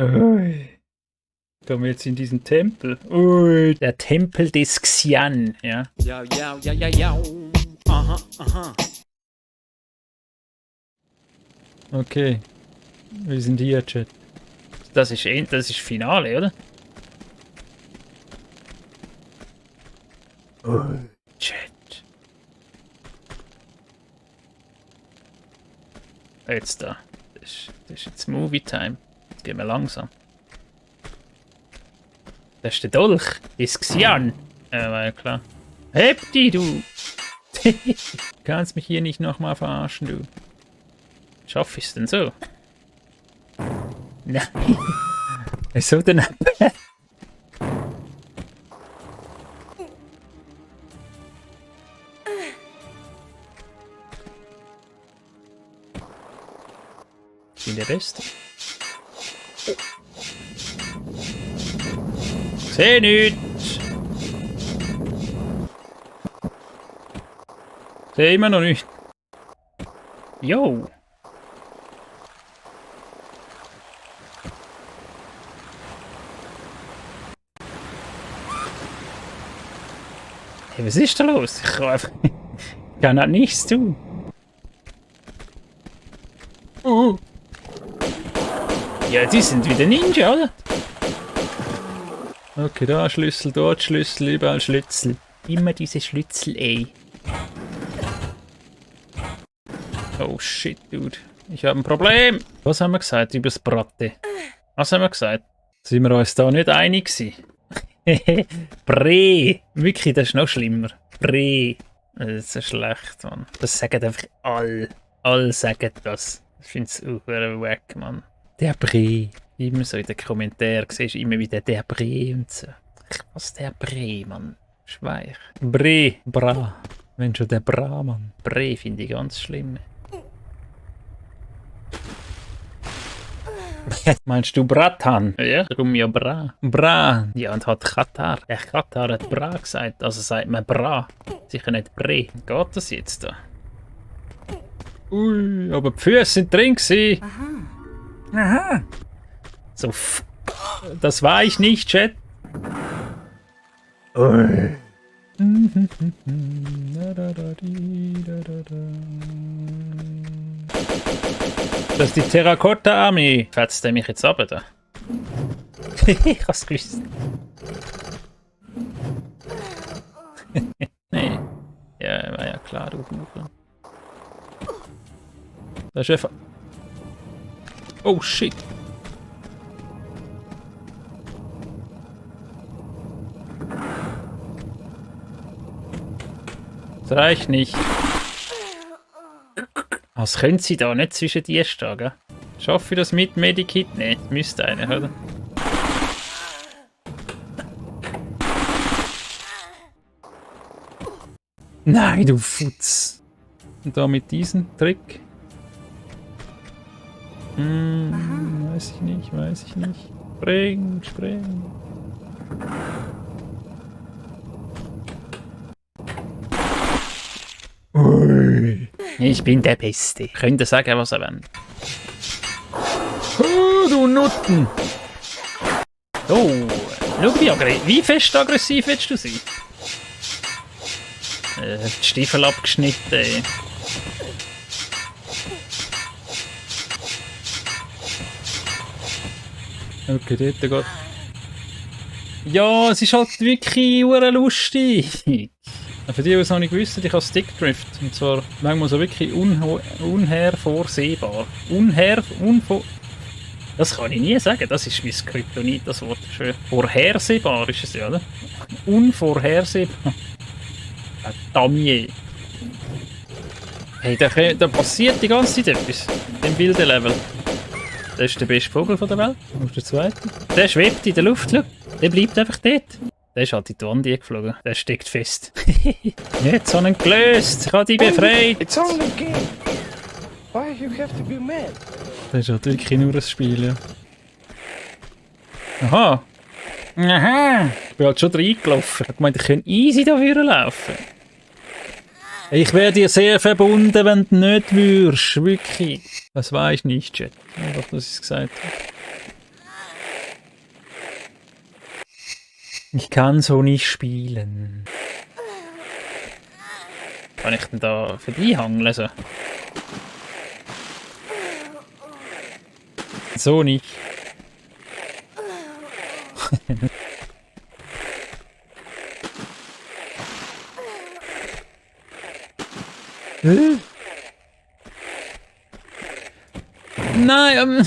Ui. Kommen wir jetzt in diesen Tempel. Ui, der Tempel des Xian, ja. Ja, ja, ja, ja, ja. Aha, aha. Okay. Wir sind hier, Chat. Das ist Finale, oder? Chat. Jetzt da. Das ist jetzt Movie Time. Jetzt gehen wir langsam. Das ist der Dolch. Das Xian. War ja klar. Heb die, du! Kannst mich hier nicht nochmal verarschen, du. Schaff ich's denn so? Nein. So daneben. Ich bin der Beste. Seh nichts. Seh immer noch nicht. Jo. Hey, was ist da los? Ich kann einfach... Ich kann halt nichts tun. Ja, die sind wieder Ninja, oder? Okay, da Schlüssel, dort Schlüssel, überall Schlüssel. Immer diese Schlüssel, ey. Oh shit, dude. Ich habe ein Problem. Was haben wir gesagt über das Bratte? Was haben wir gesagt? Sind wir uns da nicht einig gewesen? Bre. Wirklich, das ist noch schlimmer. Bre. Das ist so schlecht, Mann. Das sagen einfach alle. Alle sagen das. Ich finde es auch wack, Mann. Der Bre. Immer so in den Kommentaren siehst du immer wieder der Bre und so. Was der Bre, Mann? Schweich. Bre. Bra. Wenn schon der Bra, Mann. Bre finde ich ganz schlimm. Meinst du Bratan? Ja, darum ja Bra. Bra. Ja, und hat Katar. Der Katar hat Bra gesagt, also sagt man Bra. Sicher nicht Bre. Geht das jetzt da? Ui, aber die Füße sind drin gewesen. Aha. Aha. So, das war ich nicht, Chat. Ui. Das ist die Terrakotta-Armee. Fetzt der mich jetzt ab, da? Ich hab's gewusst. Nee. Ja, war ja klar, du Huren. Das ist einfach... Oh, shit. Das reicht nicht. Was können sie da nicht zwischen dir stehen, gell? Schaffe ich das mit Medikit? Ne, müsste einer, oder? Nein, du Futz. Und da mit diesem Trick? Weiß ich nicht. Spring. Ui. Ich bin der Beste. Könnt ihr sagen, was ihr wollt. Oh, du Nutten! Oh, schau wie fest aggressiv willst du sein? Die Stiefel abgeschnitten, ey. Okay, dort geht... Ja, es ist halt wirklich lustig. Für die, die es noch nicht wissen, ich habe Stickdrift. Und zwar manchmal so wirklich unvorhersehbar. Das kann ich nie sagen, das ist mein Kryptonit, das Wort. Schön. Vorhersehbar ist es ja, oder? Unvorhersehbar. Verdammt. Hey, da passiert die ganze Zeit etwas. Im Bilderlevel. Das ist der beste Vogel der Welt. Das ist der zweite. Der schwebt in der Luft, schau. Der bleibt einfach dort. Der ist halt in die Wand geflogen. Der steckt fest. Nicht so einen gelöst. Ich habe dich befreit. It's only a game. Why you have to be mad? Das ist halt wirklich nur ein Spiel, ja. Aha. Ich bin halt schon reingelaufen. Ich habe gemeint, ich könnte easy da laufen. Ich wäre dir sehr verbunden, wenn du nicht würdest. Wirklich. Das weiß ich nicht, Chat. Einfach, dass ich es gesagt habe. Ich kann so nicht spielen. Kann ich denn da vorbeihangeln? So? So nicht. Nein,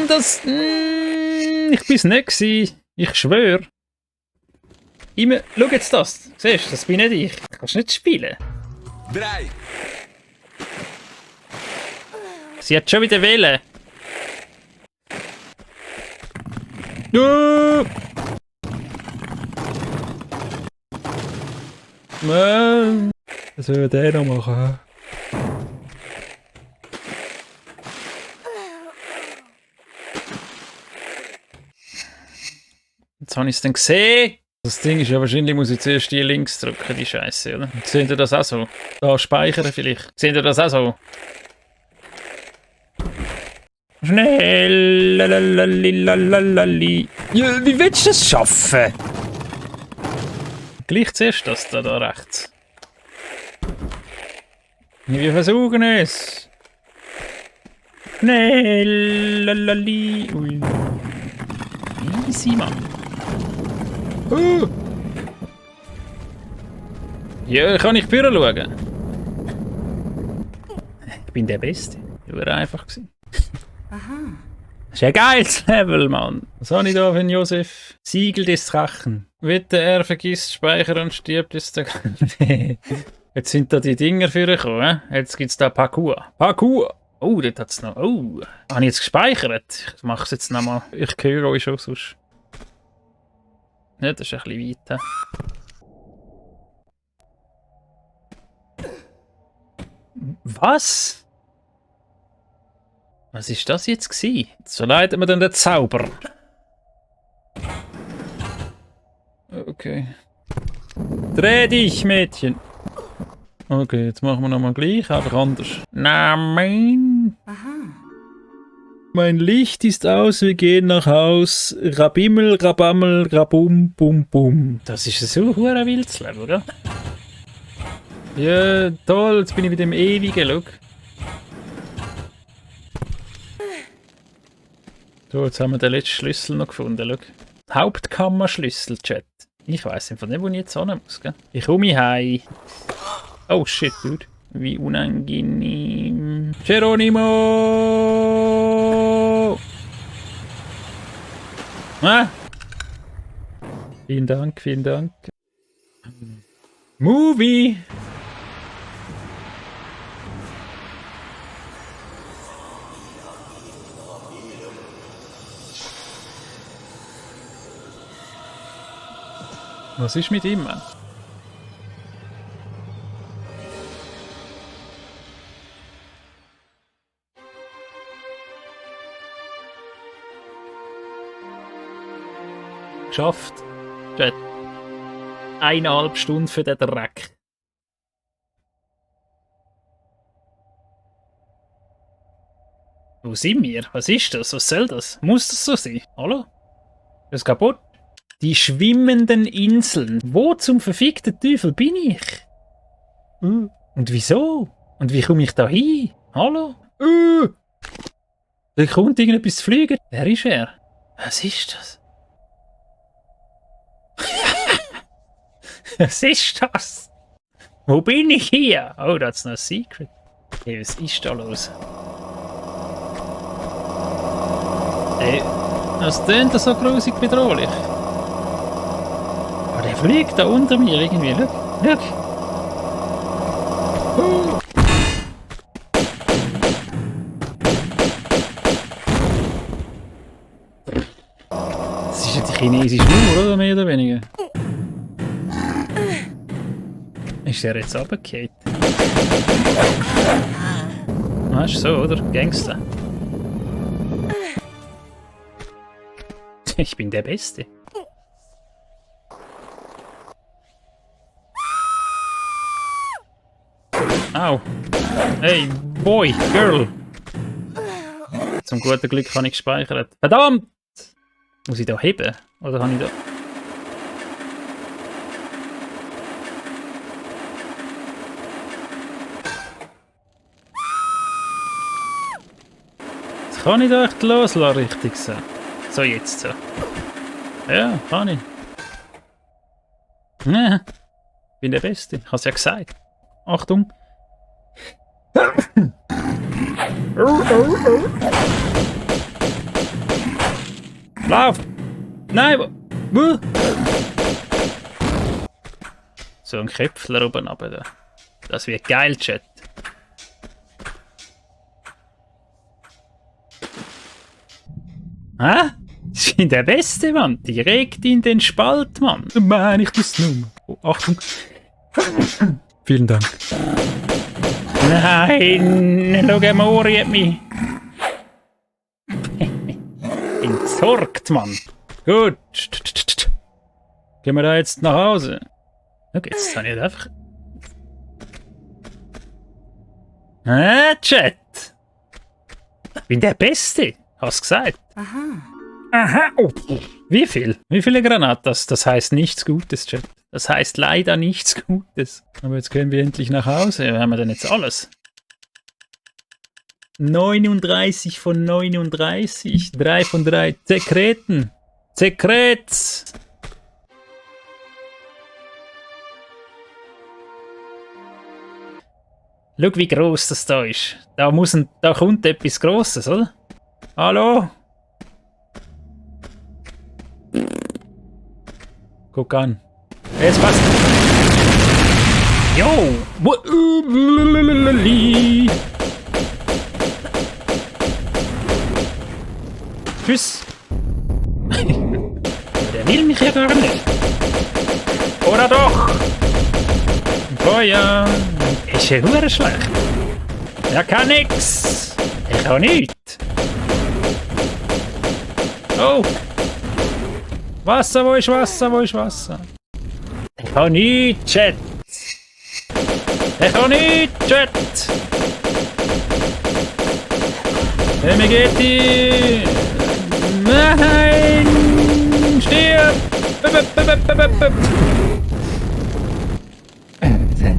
das... ich bin's nicht gewesen. Ich schwöre. Immer, schau jetzt das. Siehst du, das bin nicht ich. Du kannst nicht spielen. 3. Sie hat schon wieder wählen. Ja. Was soll der noch machen? Jetzt habe ich es dann gesehen. Das Ding ist ja wahrscheinlich, muss ich zuerst die links drücken, die Scheiße, oder? Seht ihr das auch so? Da speichern vielleicht. Seht ihr das auch so? Schnell! Lalalali. Ja, wie willst du das schaffen? Gleich zuerst das da rechts. Wir versuchen es. Schnell! Lalali. Ui. Easy, Mann. Ja, kann ich führen schauen? Ich bin der Beste. Das war einfach gewesen. Aha. Das ist ein geiles Level, Mann. Was habe ich da für einen Josef? Siegel des Drachen. Wetten, er vergisst Speicher und stirbt jetzt der... Jetzt sind da die Dinger vorgekommen. Jetzt gibt es da Parkour. Parkour! Oh, dort hat es noch... Oh, habe ich jetzt gespeichert? Ich mache es jetzt nochmal. Ich höre euch schon sonst. Ja, das ist ein bisschen weit. Was? Was ist das jetzt gewesen? So leitet man dann den Zauber. Okay. Dreh dich, Mädchen. Okay, jetzt machen wir nochmal gleich, aber anders. Na, mein Licht ist aus, wir gehen nach Haus. Rabimmel, rabammel, rabum, bum, bum. Das ist so ein wildes Level, oder? Ja, toll, jetzt bin ich wieder im ewigen Look. So, jetzt haben wir den letzten Schlüssel noch gefunden, schau. Hauptkammerschlüssel, Chat. Ich weiss einfach nicht, wo ich jetzt hin muss, gell? Ich komme heim. Oh shit, dude. Wie unangenehm. Geronimo! Ah! Vielen Dank, vielen Dank. Movie! Was ist mit ihm, Mann? Geschafft. 1,5 Stunden für den Dreck. Wo sind wir? Was ist das? Was soll das? Muss das so sein? Hallo? Ist das kaputt? Die schwimmenden Inseln. Wo zum verfickten Teufel bin ich? Und wieso? Und wie komme ich da hin? Hallo? Da kommt irgendetwas zu fliegen. Wer ist er? Was ist das? Was ist das? Wo bin ich hier? Oh, das ist noch ein Secret. Hey, was ist da los? Hey, was tönt das so grusig bedrohlich? Oh, der fliegt da unter mir irgendwie. Schau. Das ist ja die chinesische Mauer, oder? Mehr oder weniger. Ist der jetzt runtergefallen? Ah, ist so, oder? Gangster. Ich bin der Beste. Au. Hey, Boy, Girl. Zum guten Glück habe ich gespeichert. Verdammt! Muss ich da heben? Oder habe ich da... Kann ich da echt loslassen, richtig so? So, jetzt so. Ja, kann ich. Ja, bin der Beste. Ich hab's ja gesagt. Achtung. Lauf! Nein! So ein Köpfler oben runter da. Das wird geil, Chat. Hä? Ich bin der Beste, Mann. Direkt in den Spalt, Mann. Meine ich das nur. Oh, Achtung. Vielen Dank. Nein, schau, Mori hat mich entsorgt, Mann. Gut. Gehen wir da jetzt nach Hause. Okay, jetzt habe ich halt einfach... Chat. Ich bin der Beste. Hast gesagt. Aha. Oh. Wie viel? Wie viele Granatas? Das heißt nichts Gutes, Chat. Das heißt leider nichts Gutes. Aber jetzt können wir endlich nach Hause. Haben wir denn jetzt alles? 39 von 39. 3 von 3. Sekreten. Sekrets. Schau, wie gross das da ist. Da kommt etwas Grosses, oder? Hallo? Guck an. Jetzt passt. Jo! Tschüss. Der will mich ja gar nicht. Oder doch? Feuer. Ist ja nur schlecht. Er kann nix. Ich kann nichts. Oh. Wasser, wo ist Wasser, wo ist Wasser? Ich kann nichts, Chat. Ich kann nichts, Chat. Hey, mir geht die... Nein! Stirb!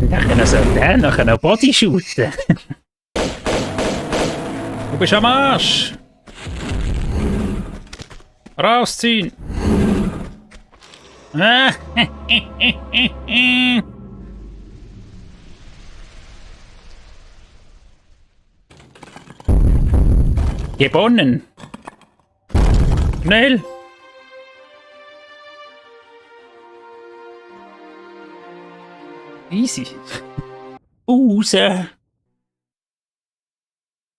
Nachher soll der nachher noch Body shooten. Du bist am Arsch! Rausziehen! Gewonnen! Schnell! Easy. Raus!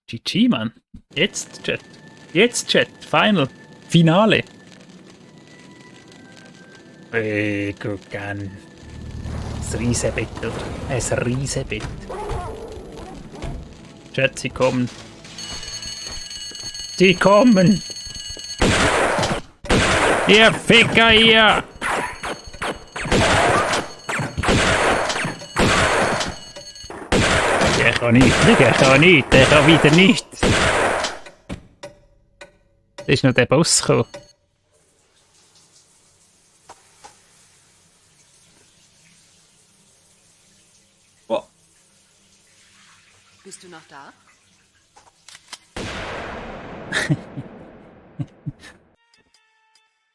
GG, Mann. Jetzt, Chat. Jetzt, Chat. Final. Finale. Guck an. Das Riesenbett, oder? Ein Riesenbett. Chat, sie kommen. Sie kommen! Ihr Ficker hier! Der kann nicht, der kann nicht, der kann wieder nicht. Da ist noch der Boss gekommen. Oh. Bist du noch da?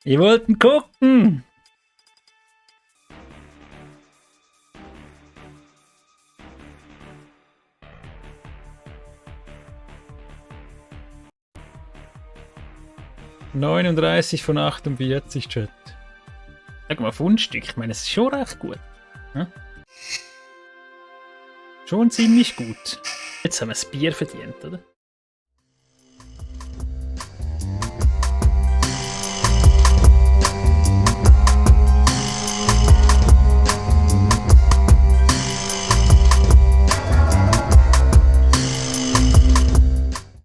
Wir wollten gucken. ...39 von 48, Chat. Sag mal, Fundstück. Ich meine, es ist schon recht gut. Hm? Schon ziemlich gut. Jetzt haben wir das Bier verdient, oder?